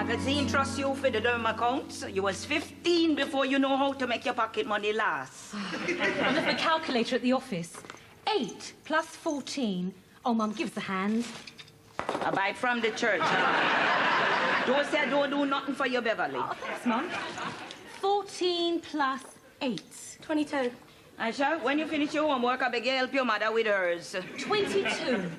magazine trusts you for the derm accounts. You was 15 before you know how to make your pocket money last. I left my calculator at the office. 8 plus 14. Oh, Mum, give us a hand. I buy it from the church. Don't say I don't do nothing for you, Beverly. Oh, thanks, Mum. 14 plus 8. 22. Aisha, when you finish your homework, I beg you help your mother with hers. 22.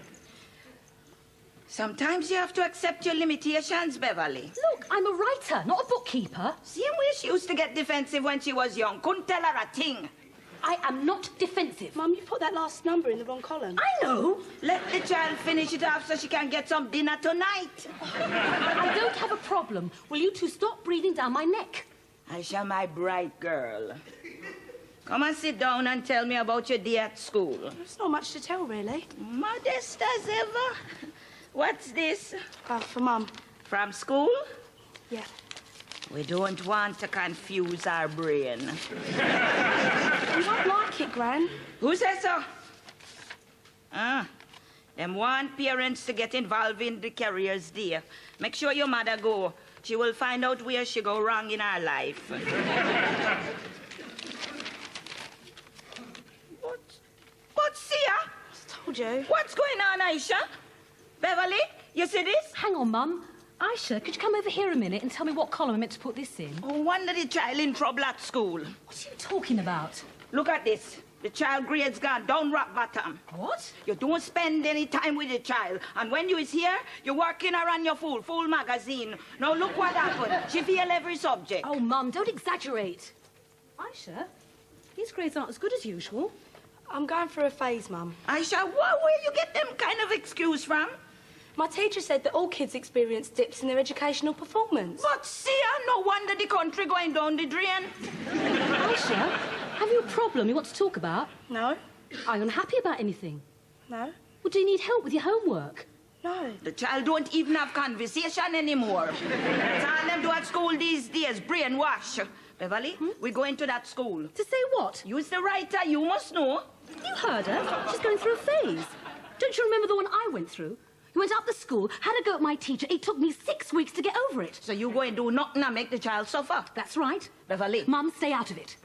Sometimes you have to accept your limitations, Beverly. Look, I'm a writer, not a bookkeeper. Same way she used to get defensive when she was young. Couldn't tell her a thing. I am not defensive. Mum, you put that last number in the wrong column. I know. Let the child finish it off so she can get some dinner tonight. I don't have a problem. Will you two stop breathing down my neck? Aisha, my bright girl. Come and sit down and tell me about your day at school. There's not much to tell, really. Modest as ever. What's this? For Mum. From school? Yeah. We don't want to confuse our brain. You won't like it, Gran. Who says so? Them want parents to get involved in the careers day. Make sure your mother go. She will find out where she go wrong in her life. What's here? I told you. What's going on, Aisha? Beverly, you see this? Hang on, Mum. Aisha, could you come over here a minute and tell me what column I'm meant to put this in? Oh, wonder the child in trouble at school. What are you talking about? Look at this. The child grade's gone down rock bottom. What? You don't spend any time with the child. And when you is here, you're working around your full magazine. Now look what happened. She failed every subject. Oh, Mum, don't exaggerate. Aisha, these grades aren't as good as usual. I'm going through a phase, Mum. Aisha, where you get them kind of excuse from? My teacher said that all kids experience dips in their educational performance. But see, no wonder the country going down the drain. Aisha, have you a problem you want to talk about? No. Are you unhappy about anything? No. Well, do you need help with your homework? No. The child don't even have conversation anymore. That's all them do at school these days, brainwash. Beverly, we go into that school. To say what? You's the writer, you must know. You heard her. She's going through a phase. Don't you remember the one I went through? You went up the school, had a go at my teacher. It took me 6 weeks to get over it. So you go and do nothing and make the child suffer? That's right. Beverly. Mum, stay out of it.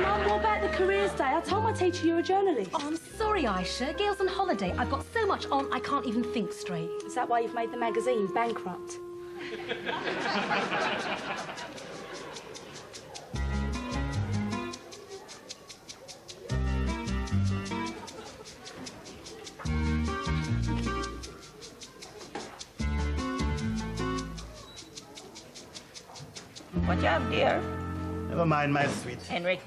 Mum, what about the careers day? I told my teacher you're a journalist. Oh, I'm sorry, Aisha. Gail's on holiday. I've got so much on, I can't even think straight. Is that why you've made the magazine bankrupt? What you have there? Never mind, my sweet. Henry,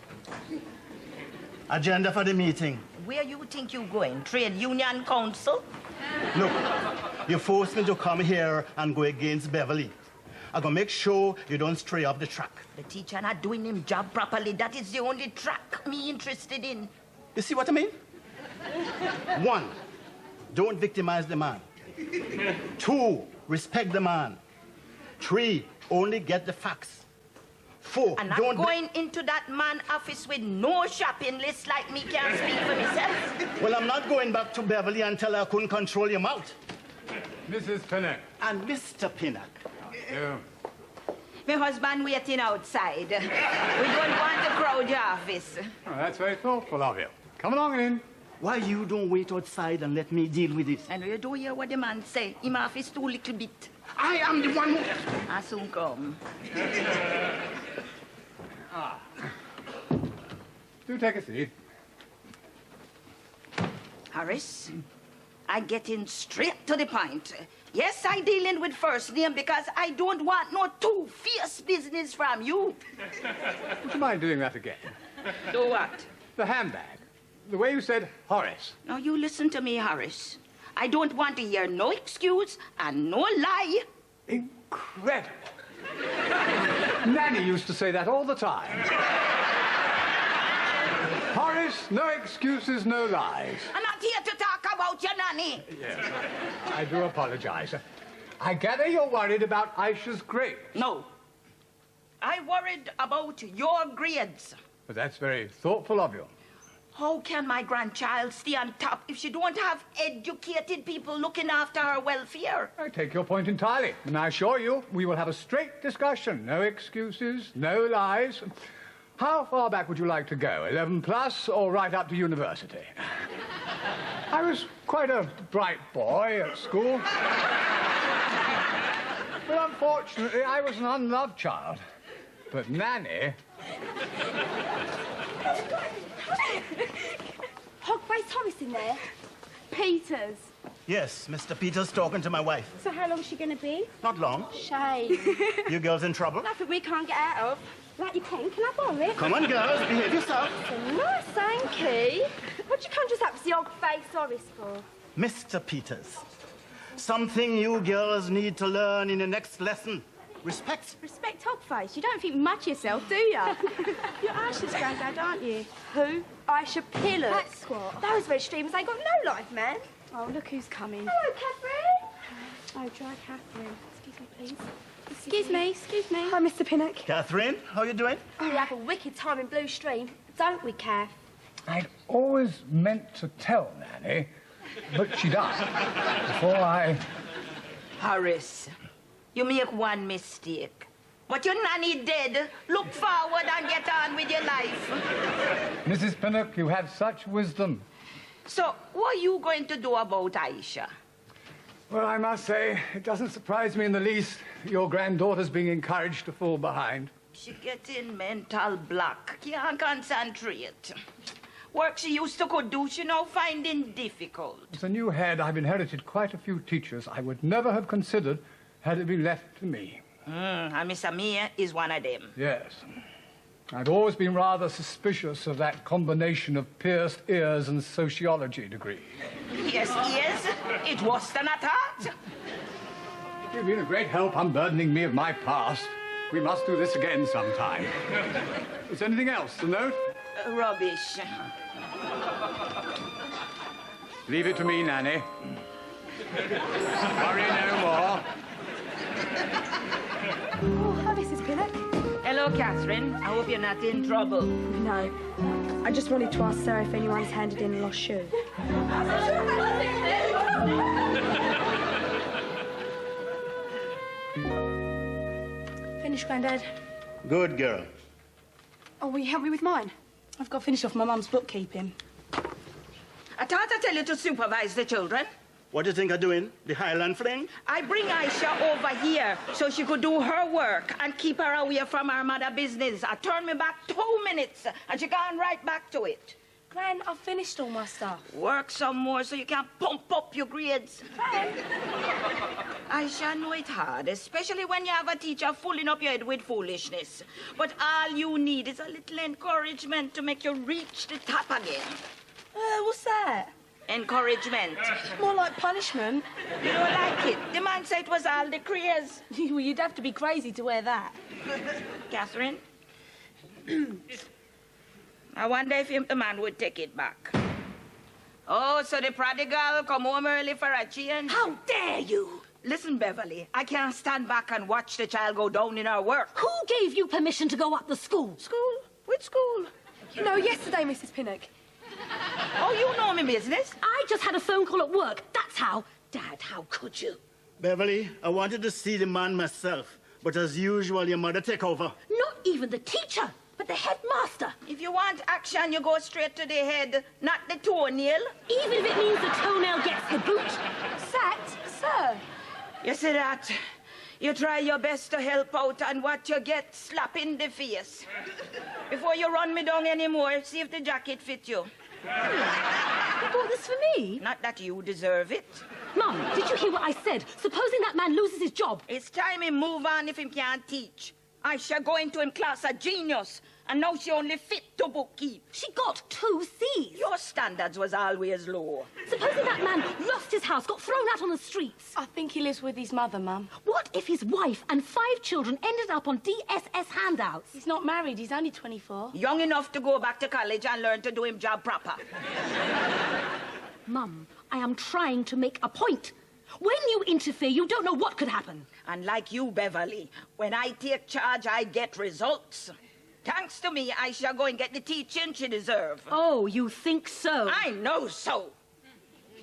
Agenda for the meeting. where you think you going? Trade Union Council? Look, you forced me to come here and go against Beverly. I'm gonna make sure you don't stray off the track. The teacher not doing him job properly. That is the only track me interested in. You see what I mean? 1, don't victimize the man. 2, respect the man. 3, only get the facts. 4, And I'm going into that man office with no shopping list like me can't speak for myself. Well, I'm not going back to Beverly until I couldn't control your mouth. Mrs. Pinnock. And Mr. Pinnock. Yeah. My husband waiting outside. We don't want to crowd your office. Oh, that's very thoughtful of you. Come along in. Why you don't wait outside and let me deal with it? And you don't hear what the man say. Him office too little bit. I am the one who... I soon come. Do take a seat. Harris, I get in straight to the point. Yes, I dealing with first name because I don't want no two-fierce business from you. Would you mind doing that again? Do what? The handbag. The way you said Horace. Now, you listen to me, Harris. I don't want to hear no excuse and no lie. Incredible. Nanny used to say that all the time. Horace, no excuses, no lies. I'm not here to talk about your nanny. Yes, I do apologize. I gather you're worried about Aisha's grades. No. I worried about your grades. But that's very thoughtful of you. How can my grandchild stay on top if she don't have educated people looking after her welfare? I take your point entirely, and I assure you we will have a straight discussion. No excuses, no lies. How far back would you like to go, 11 plus or right up to university? I was quite a bright boy at school. But unfortunately, I was an unloved child. But Nanny... Hogface Horace in there? Peters. Yes, Mr. Peters talking to my wife. So how long's she going to be? Not long. Shame. You girls in trouble? Nothing we can't get out of. Like your pen, can I borrow it? Come on, girls, behave yourself. Nice, thank you. What do you conjure up the Hogface Horace for? Mr. Peters, something you girls need to learn in the next lesson. Respect. Respect Hogface. You don't think much of yourself, do you? You're Aisha's granddad, aren't you? Who? Aisha Pillars. That's what. Those red streamers ain't got no life, man. Oh, look who's coming. Hello, Catherine. Oh, dry Catherine. Excuse me, please. Excuse me. Hi, Mr. Pinnock. Catherine, how you doing? Oh, we have a wicked time in Blue Stream, don't we, Kath? I'd always meant to tell Nanny, but she died before I... Horace, you make one mistake. But your nanny dead. Look forward and get on with your life. Mrs. Pinnock, you have such wisdom. So, what are you going to do about Aisha? Well, I must say, it doesn't surprise me in the least that your granddaughter's being encouraged to fall behind. She gets in mental block. Can't concentrate. Work she used to could do, she now finding difficult. As a new head, I've inherited quite a few teachers I would never have considered had it been left to me. And Miss Amir is one of them. Yes. I've always been rather suspicious of that combination of pierced ears and sociology degree. Yes, it was than I thought. You've been a great help unburdening me of my past. We must do this again sometime. Is there anything else to note? Rubbish. Leave it to me, Nanny. Worry no more. Oh, hi, Mrs. Pinnock. Hello, Catherine. I hope you're not in trouble. No. I just wanted to ask Sarah if anyone's handed in a lost shoe. Finished, Grandad. Good girl. Oh, will you help me with mine? I've got to finish off my mum's bookkeeping. I thought I'd tell you to supervise the children. What do you think of doing? The Highland fling? I bring Aisha over here so she could do her work and keep her away from her mother business. I turn me back 2 minutes and she gone right back to it. Gran, I've finished all my stuff. Work some more so you can pump up your grades. Aisha, know it hard, especially when you have a teacher fooling up your head with foolishness. But all you need is a little encouragement to make you reach the top again. What's that? Encouragement. More like punishment. You don't like it? The man said it was all the craze. Well, you'd have to be crazy to wear that. Catherine? I wonder if the man would take it back. Oh, so the prodigal come home early for a change? How dare you? Listen, Beverly, I can't stand back and watch the child go down in her work. Who gave you permission to go up the school? School? Which school? You know, yesterday, Mrs. Pinnock. Oh, you know me business? I just had a phone call at work. That's how. Dad, how could you? Beverly, I wanted to see the man myself, but as usual, your mother take over. Not even the teacher, but the headmaster. If you want action, you go straight to the head, not the toenail. Even if it means the toenail gets the boot. Sacked? Sir? You see that? You try your best to help out, and what you get, slap in the face. Before you run me down anymore, see if the jacket fit you. You bought this for me? Not that you deserve it. Mum, did you hear what I said? Supposing that man loses his job. It's time he move on if he can't teach. Aisha go into him class a genius, and now she only fit to bookkeep. She got 2 C's. Your standards was always low. Supposing that man lost his house, got thrown out on the streets. I think he lives with his mother, Mum. What if his wife and 5 children ended up on DSS handouts? He's not married. He's only 24. Young enough to go back to college and learn to do him job proper. Mum, I am trying to make a point. When you interfere, you don't know what could happen. And like you, Beverly, when I take charge, I get results. Thanks to me, I shall go and get the teaching she deserves. Oh, you think so? I know so.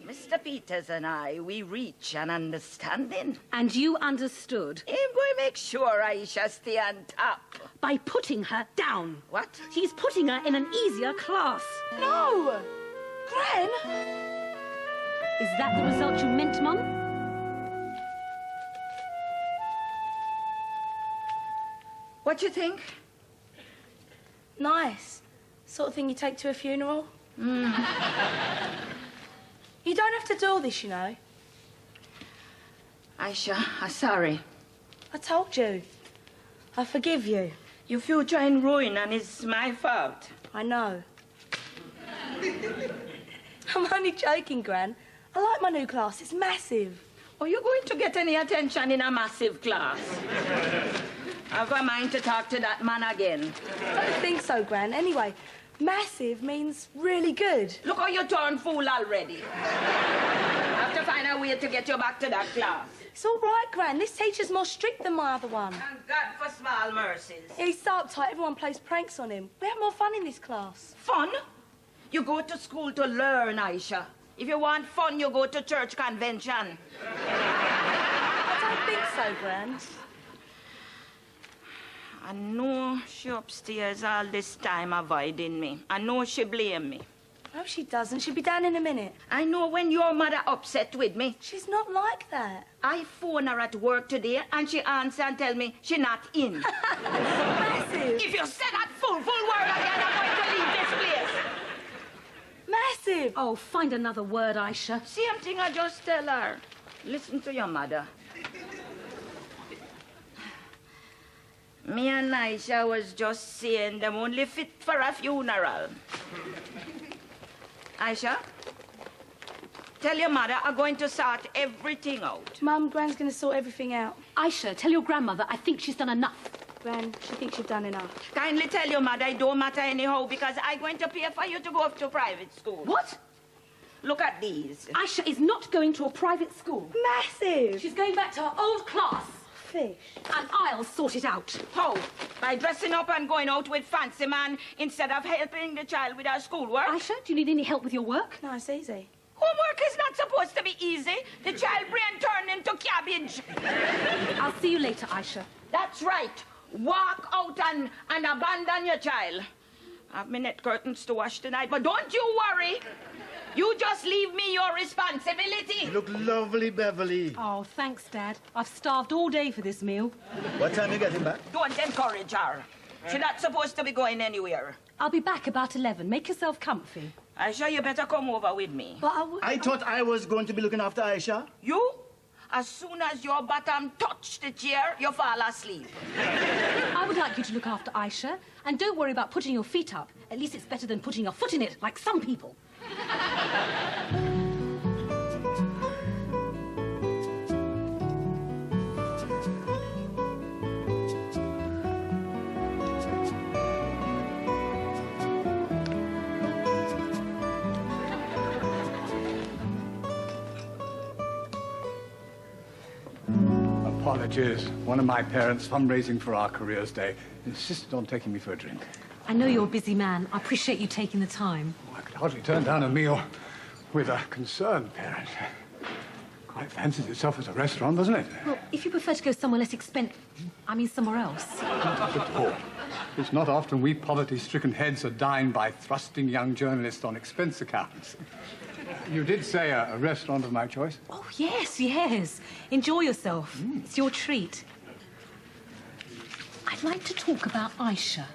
Mr. Peters and I, we reach an understanding. And you understood? I'm going to make sure Aisha stay on top. By putting her down. What? He's putting her in an easier class. No! Gran! Is that the result you meant, Mum? What you think? Nice. Sort of thing you take to a funeral. You don't have to do all this, you know. Aisha, I'm sorry. I told you. I forgive you. Your future in ruin and it's my fault. I know. I'm only joking, Gran. I like my new class. It's massive. Are you going to get any attention in a massive class? I've a mind to talk to that man again. I don't think so, Gran. Anyway, massive means really good. Look how you turned fool already. I have to find a way to get you back to that class. It's all right, Gran. This teacher's more strict than my other one. Thank God for small mercies. He's so uptight, everyone plays pranks on him. We have more fun in this class. Fun? You go to school to learn, Aisha. If you want fun, you go to church convention. I don't think so, Gran. I know she upstairs all this time avoiding me. I know she blame me. No, she doesn't. She'll be down in a minute. I know when your mother upset with me. She's not like that. I phone her at work today and she answer and tell me she not in. Massive. If you say that full word again, I'm going to leave this place. Massive. Oh, find another word, Aisha. Same thing I just tell her. Listen to your mother. Me and Aisha was just saying them only fit for a funeral. Aisha, tell your mother I'm going to sort everything out. Mum, Gran's going to sort everything out. Aisha, tell your grandmother I think she's done enough. Gran, she thinks you've done enough. Kindly tell your mother it don't matter anyhow because I'm going to pay for you to go off to private school. What? Look at these. Aisha is not going to a private school. Massive. She's going back to her old class. Fish. And I'll sort it out. How? By dressing up and going out with fancy man instead of helping the child with her schoolwork? Aisha, do you need any help with your work? No, it's easy. Homework is not supposed to be easy. The child brain turned into cabbage. I'll see you later, Aisha. That's right. Walk out and abandon your child. I have my net curtains to wash tonight, but don't you worry. You just leave me your responsibility. You look lovely, Beverly. Oh, thanks, Dad. I've starved all day for this meal. What time you getting back? Don't encourage her. She's not supposed to be going anywhere. I'll be back about 11. Make yourself comfy. Aisha, you better come over with me. But I thought I was going to be looking after Aisha. You? As soon as your bottom touch the chair, you fall asleep. I would like you to look after Aisha. And don't worry about putting your feet up. At least it's better than putting your foot in it, like some people. Apologies. One of my parents, fundraising for our careers day, insisted on taking me for a drink. I know you're a busy man. I appreciate you taking the time. I could hardly turn down a meal with a concerned parent. Quite fancies itself as a restaurant, doesn't it? Well, if you prefer to go somewhere less expensive, I mean somewhere else. Not at all. It's not often we poverty-stricken heads are dined by thrusting young journalists on expense accounts. You did say a restaurant of my choice? Oh, yes, yes. Enjoy yourself. It's your treat. I'd like to talk about Aisha.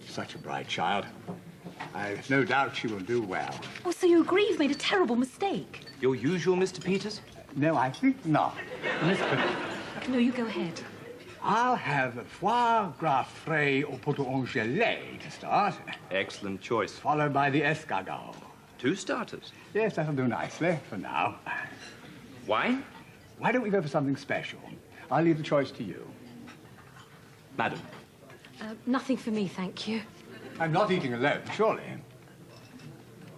Such a bright child. I've no doubt she will do well. Oh, so you agree you've made a terrible mistake? Your usual, Mr. Peters? No, I think not. No, you go ahead. I'll have foie gras frais au poteau en gelée to start, Excellent choice. followed by the escargot. 2 starters. Yes, that'll do nicely for now. Wine? Why don't we go for something special? I'll leave the choice to you. Madam. Nothing for me, thank you. I'm not eating alone, surely.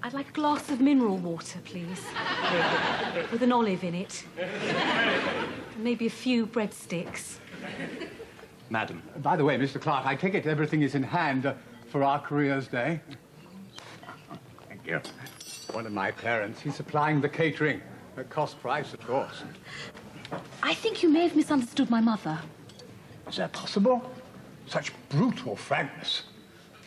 I'd like a glass of mineral water, please. With an olive in it. And maybe a few breadsticks. Madam. By the way, Mr. Clark, I take it everything is in hand for our careers day. Thank you. One of my parents, he's supplying the catering. At cost price, of course. I think you may have misunderstood my mother. Is that possible? Such brutal frankness.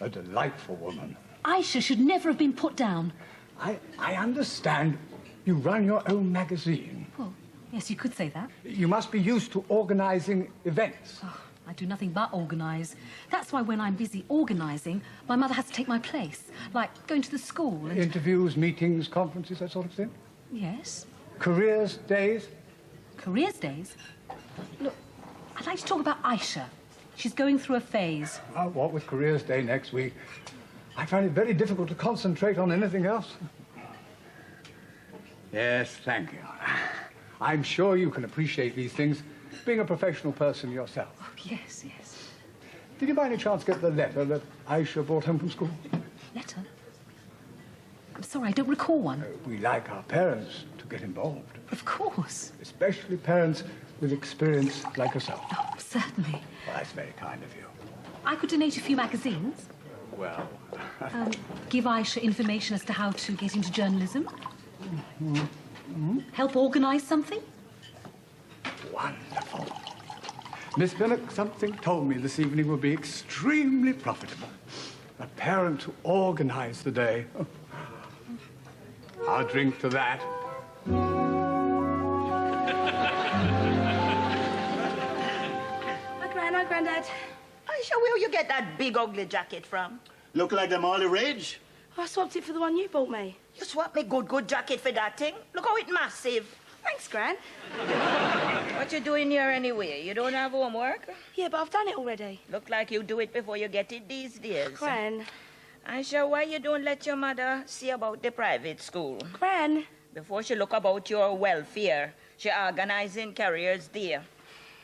A delightful woman. Aisha should never have been put down. I understand you run your own magazine. Well, yes, you could say that. You must be used to organizing events. Oh, I do nothing but organise. That's why when I'm busy organising, my mother has to take my place, like going to the school and... Interviews, meetings, conferences, that sort of thing? Yes. Careers, days? Careers days? Look, I'd like to talk about Aisha. She's going through a phase. Oh, what with Careers Day next week? I find it very difficult to concentrate on anything else. Yes, thank you. I'm sure you can appreciate these things, being a professional person yourself. Oh, yes, yes. Did you by any chance get the letter that Aisha brought home from school? Letter? I'm sorry, I don't recall one. We like our parents to get involved, Of course. especially parents with experience like yourself. Oh, certainly. Well, that's very kind of you. I could donate a few magazines. Well, Give Aisha information as to how to get into journalism. Help organise something. wonderful. Miss Pinnock, something told me this evening will be extremely profitable. A parent to organize the day. I'll drink to that. Hi, Gran. Hi, Grandad. Aisha, where you get that big ugly jacket from? Look like them all the rage. I swapped it for the one you bought me. You swapped me good jacket for that thing? Look how it massive. Thanks, Gran. What you doing here anyway? You don't have homework? Yeah, but I've done it already. Look like you do it before you get it these days. Gran. Aisha, why you don't let your mother see about the private school? Gran. Before she look about your welfare, she organizing careers there.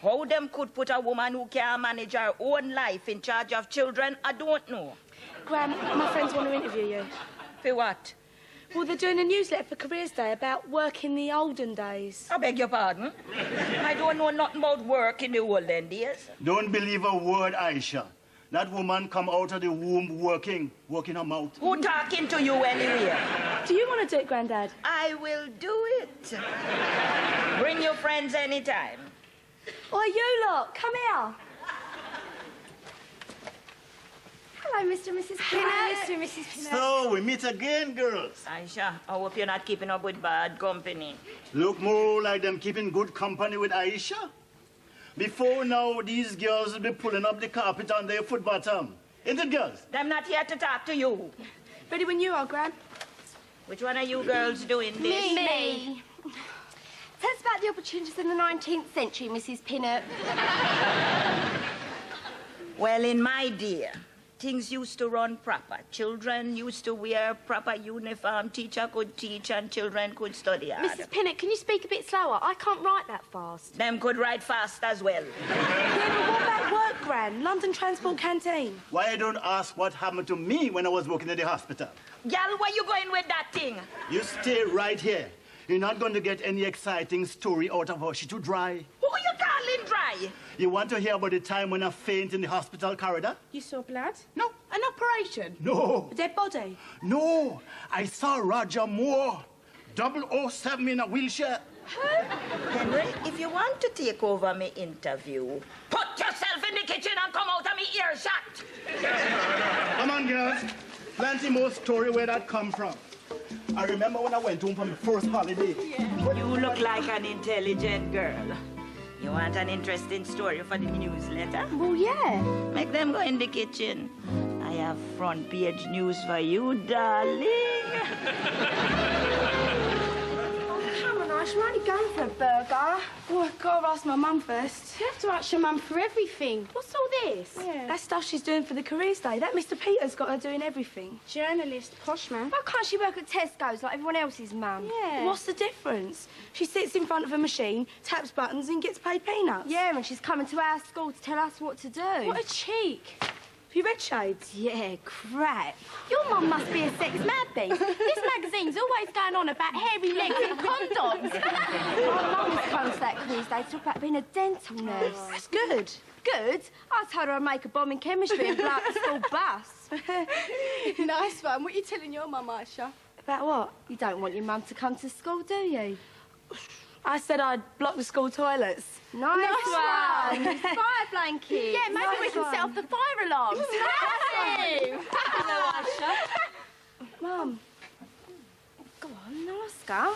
How them could put a woman who can manage her own life in charge of children, I don't know. Gran, my friends want to interview you. For what? Well, they're doing a newsletter for Careers Day about work in the olden days. I beg your pardon? I don't know nothing about work in the olden days. Don't believe a word, Aisha. That woman come out of the womb working her mouth. Who talking to you anyway? Do you want to do it, Grandad? I will do it. Bring your friends anytime. Oi, you lot, come here. Hello, Mr. and Mrs. Pinnock. Mr. and Mrs. Pinnock. So, we meet again, girls. Aisha, I hope you're not keeping up with bad company. Look more like them keeping good company with Aisha. Before now, these girls will be pulling up the carpet on their foot bottom. Isn't it, girls? I'm not here to talk to you. Ready when you are, Gran. Which one of you girls doing this? Me. Tell us about the opportunities in the 19th century, Mrs. Pinnock. Well, in my day, things used to run proper. Children used to wear proper uniform. Teacher could teach and children could study hard. Mrs. Pinnock, can you speak a bit slower? I can't write that fast. Them could write fast as well. Yeah, but what about work, Gran? London Transport Canteen. Why I don't ask what happened to me when I was working at the hospital? Gal, where you going with that thing? You stay right here. You're not going to get any exciting story out of her. She's too dry. Who you calling dry? You want to hear about the time when I faint in the hospital corridor? You saw blood? No. An operation? No. A dead body? No. I saw Roger Moore, 007 in a wheelchair. Henry, if you want to take over my interview, put yourself in the kitchen and come out of me earshot. Come on, girls. Plenty more story where that come from. I remember when I went home for my first holiday. You look like an intelligent girl. You want an interesting story for the newsletter? Well, yeah. Make them go in the kitchen. I have front page news for you, darling. Come on, Aisha, we're only going for a burger. Oh, I've got to ask my mum first. You have to ask your mum for everything. What's all this? Yeah. That stuff she's doing for the Careers Day. That Mr. Peter's got her doing everything. Journalist, posh man. Why can't she work at Tesco's like everyone else's mum? Yeah. What's the difference? She sits in front of a machine, taps buttons and gets paid peanuts. Yeah, and she's coming to our school to tell us what to do. What a cheek. Have you read Shades? Yeah, crap. Your mum must be a sex mad beast. This magazine's always going on about hairy legs and condoms. My mum's comes to that Careers Day to talk about being a dental nurse. That's good. good. I told her I'd make a bomb in chemistry and blow up the school bus. Nice one. What are you telling your mum, Aisha? About what? You don't want your mum to come to school, do you? I said I'd block the school toilets. Nice one. Fire blanket. Yeah, maybe we can set off the fire alarms. Hello, Aisha. Mum. Go on, ask her.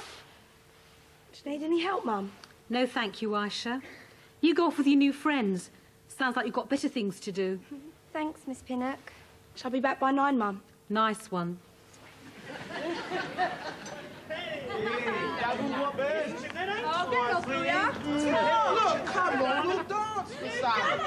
Do you need any help, Mum? No, thank you, Aisha. You go off with your new friends. Sounds like you've got better things to do. Thanks, Miss Pinnock. Shall I be back by 9, Mum? Nice one. Look, come on, we'll dance for some.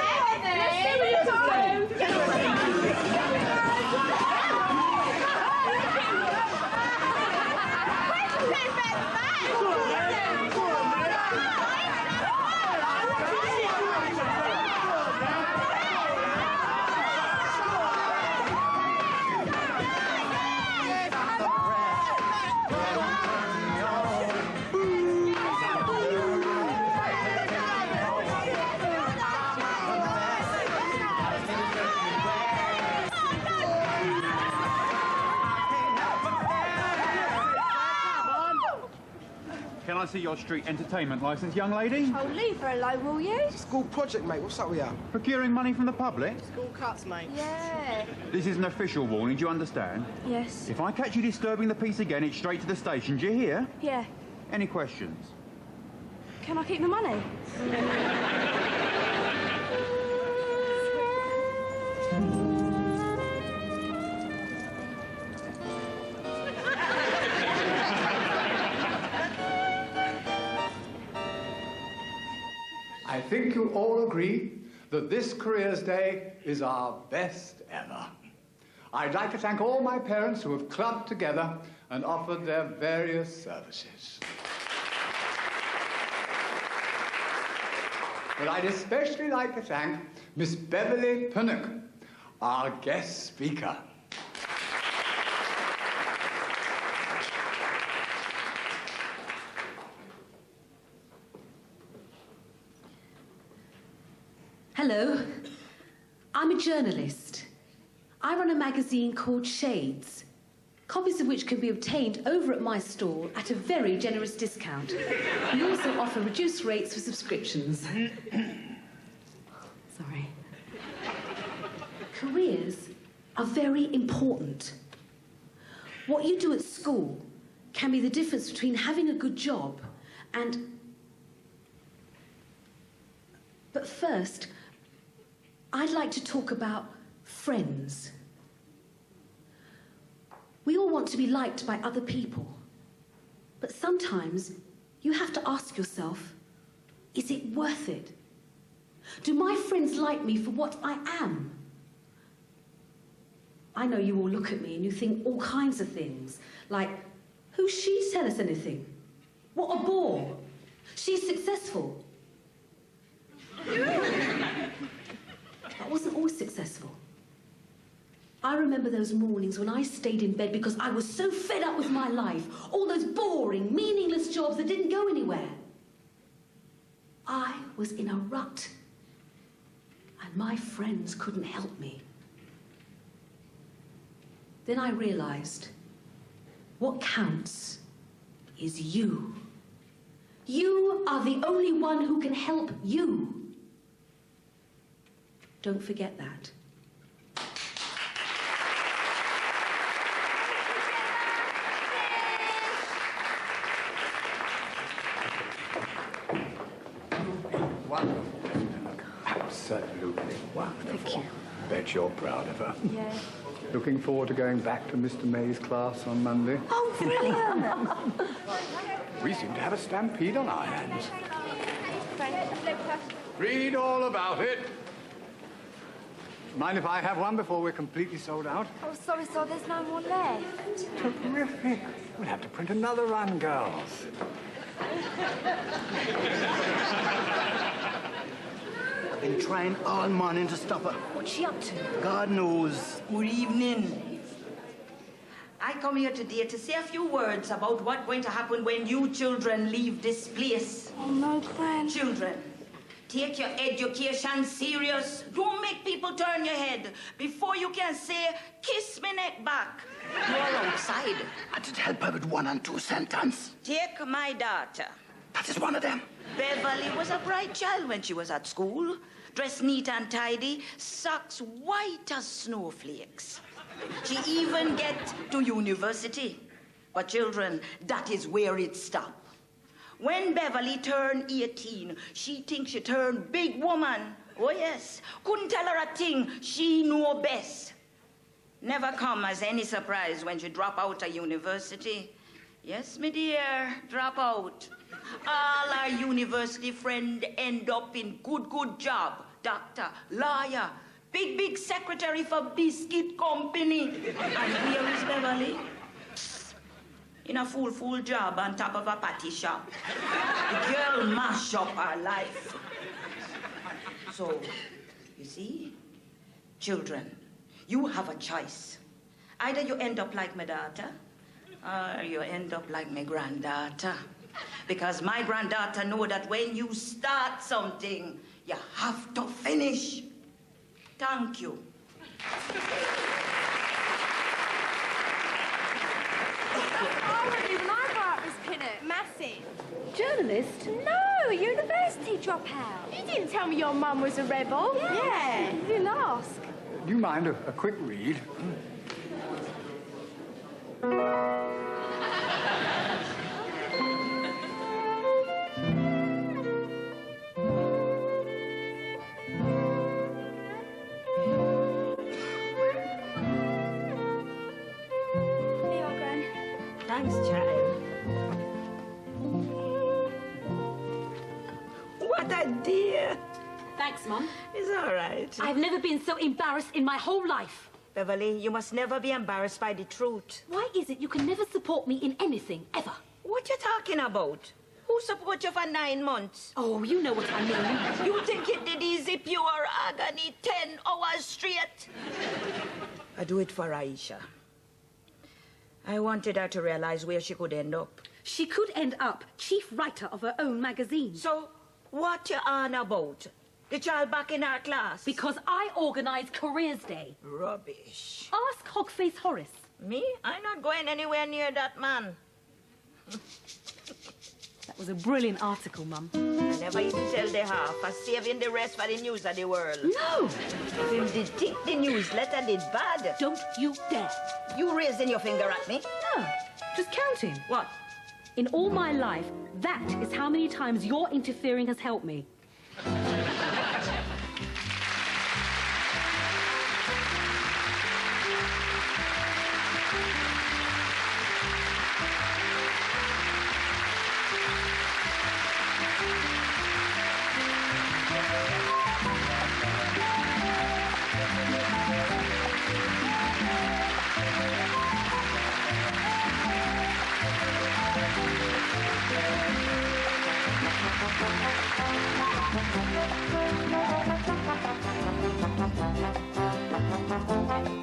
Can I see your street entertainment licence, young lady? Oh, leave her alone, will you? School project, mate. What's up with you? Procuring money from the public? School cuts, mate. Yeah. This is an official warning, do you understand? Yes. If I catch you disturbing the peace again, it's straight to the station, do you hear? Yeah. Any questions? Can I keep the money? I think you all agree that this Careers Day is our best ever. I'd like to thank all my parents who have clubbed together and offered their various services. But I'd especially like to thank Miss Beverly Pinnock, our guest speaker. Hello. I'm a journalist. I run a magazine called Shades, copies of which can be obtained over at my stall at a very generous discount. We also offer reduced rates for subscriptions. Sorry. Careers are very important. What you do at school can be the difference between having a good job and... But first, I'd like to talk about friends. We all want to be liked by other people. But sometimes you have to ask yourself, is it worth it? Do my friends like me for what I am? I know you all look at me and you think all kinds of things, like, who's she to tell us anything? What a bore. She's successful. I wasn't always successful. I remember those mornings when I stayed in bed because I was so fed up with my life. All those boring, meaningless jobs that didn't go anywhere. I was in a rut. And my friends couldn't help me. Then I realized what counts is you. You are the only one who can help you. Don't forget that. Wonderful. Absolutely wonderful. Thank you. Bet you're proud of her. Yeah. Looking forward to going back to Mr. May's class on Monday. Oh, brilliant. We seem to have a stampede on our hands. Read all about it. Mind if I have one before we're completely sold out? Oh, sorry, sir, there's no more left. Terrific. We'll have to print another run, girls. Been trying all morning to stop her. What's she up to? God knows. Good evening. I come here today to say a few words about what's going to happen when you children leave this place. Oh, no, Gran. Children, Take your education serious. Don't make people turn your head before you can say, kiss me neck back. You're outside. I did help her with 1 and 2 sentence. Take my daughter. That is one of them. Beverly was a bright child when she was at school. Dressed neat and tidy, socks white as snowflakes. She even get to university. But children, that is where it stopped. When Beverly turned 18, she thinks she turned big woman. Oh yes, couldn't tell her a thing, she know best. Never come as any surprise when she drop out of university. Yes, me dear, drop out. All our university friend end up in good job. Doctor, lawyer, big secretary for biscuit company. And where is Beverly? In a full job on top of a patty shop. The girl mash up her life. So, you see, children, you have a choice. Either you end up like my daughter, or you end up like my granddaughter. Because my granddaughter know that when you start something, you have to finish. Thank you. I wasn't even eyebrow at this pinnock. Massive. Journalist? No, a university dropout. You didn't tell me your mum was a rebel. Yeah. You didn't ask. Do you mind a quick read? Here you are, Gran. Thanks, child. What a dear. Thanks, Mum. It's all right. I've never been so embarrassed in my whole life. Beverly, you must never be embarrassed by the truth. Why is it you can never support me in anything, ever? What you talking about? Who support you for 9 months? Oh, you know what I mean. You think it did easy pure agony 10 hours straight? I do it for Aisha. I wanted her to realize where she could end up. She could end up chief writer of her own magazine. So, what you on about? The child back in our class? Because I organised Careers Day. Rubbish. Ask Hogface Horace. Me? I'm not going anywhere near that man. That was a brilliant article, Mum. I never even tell the half. I saving the rest for the news of the world. No! If him did think the newsletter did bad. Don't you dare. You raising your finger at me? No, just counting. What? In all my life, that is how many times your interfering has helped me. Thank you.